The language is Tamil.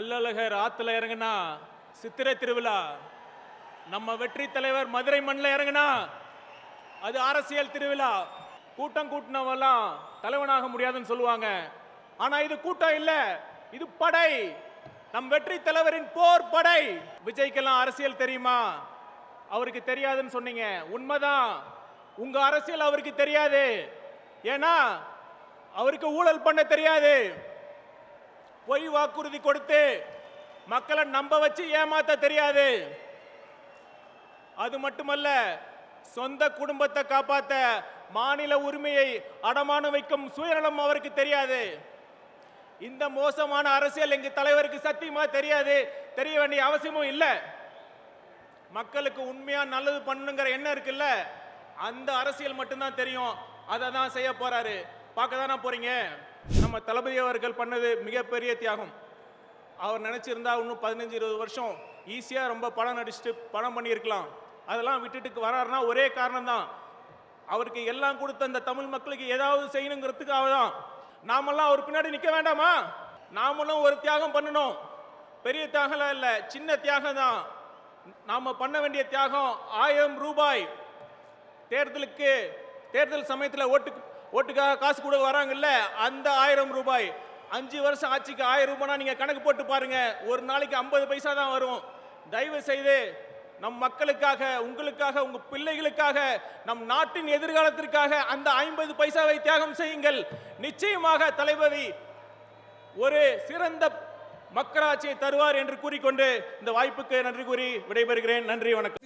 கள்ளழகர் ஆத்துல இறங்குனா சித்திரை திருவிழா, நம்ம வெற்றி தலைவர் மதுரை மண்ணில் இறங்குனா அது அரசியல் திருவிழா. கூட்டம் கூட்டினவெல்லாம் தலைவனாக முடியாதுன்னு சொல்லுவாங்க. ஆனா இது கூட்டம் இல்ல, இது படை. நம் வெற்றி தலைவரின் போர் படை. விஜய்க்கெல்லாம் அரசியல் தெரியுமா? அவருக்கு தெரியாதுன்னு சொன்னீங்க. உண்மைதான், உங்க அரசியல் அவருக்கு தெரியாது. ஏன்னா அவருக்கு ஊழல் பண்ண தெரியாது. பொய் வாக்குறுதி கொடுத்து மக்களை நம்ப வச்சு ஏமாத்த தெரியாது. அது மட்டுமல்ல, சொந்த குடும்பத்தை காப்பாத்த மாநில உரிமையை அடமான வைக்கும் சுயநலம் அவருக்கு தெரியாது. இந்த மோசமான அரசியல் எங்க தலைவருக்கு சத்தியமா தெரியாது, தெரிய வேண்டிய அவசியமும் இல்லை. மக்களுக்கு உண்மையா நல்லது பண்ணுங்கிற எண்ணம் இருக்குல்ல, அந்த அரசியல் மட்டும்தான் தெரியும். அதை தான் செய்ய போறாரு. பார்க்க தானே போறீங்க. நம்ம தளபதி அவர்கள் பண்ணது மிகப்பெரிய தியாகம். அவர் நினைச்சிருந்தா இன்னும் 15-20 வருஷம் ஈஸியா ரொம்ப படம் நடிச்சுட்டு படம் பண்ணியிருக்கலாம். அதெல்லாம் விட்டுட்டு வராருன்னா ஒரே காரணம் தான், அவருக்கு எல்லாம் கொடுத்த அந்த தமிழ் மக்களுக்கு ஏதாவது செய்யணுங்கிறதுக்காக தான். நாமெல்லாம் அவர் பின்னாடி நிற்க வேண்டாமா? நாமளும் ஒரு தியாகம் பண்ணணும். பெரிய தியாகம் இல்லை, சின்ன தியாகம் தான். நாம பண்ண வேண்டிய தியாகம் 1000 ரூபாய். தேர்தல் சமயத்தில் ஓட்டுக்காக காசு கூட வராங்கல்ல, அந்த 1000 ரூபாய். 5 வருஷம் ஆட்சிக்கு 1000 ரூபாய்னா நீங்க கணக்கு போட்டு பாருங்க, ஒரு நாளைக்கு 50 பைசா தான் வரும். தயவு செய்து நம் மக்களுக்காக, உங்களுக்காக, உங்க பிள்ளைகளுக்காக, நம் நாட்டின் எதிர்காலத்திற்காக அந்த 50 பைசாவை தியாகம் செய்யுங்கள். நிச்சயமாக தளபதி ஒரு சிறந்த மக்களாட்சியை தருவார் என்று கூறிக்கொண்டு இந்த வாய்ப்புக்கு நன்றி கூறி விடைபெறுகிறேன். நன்றி, வணக்கம்.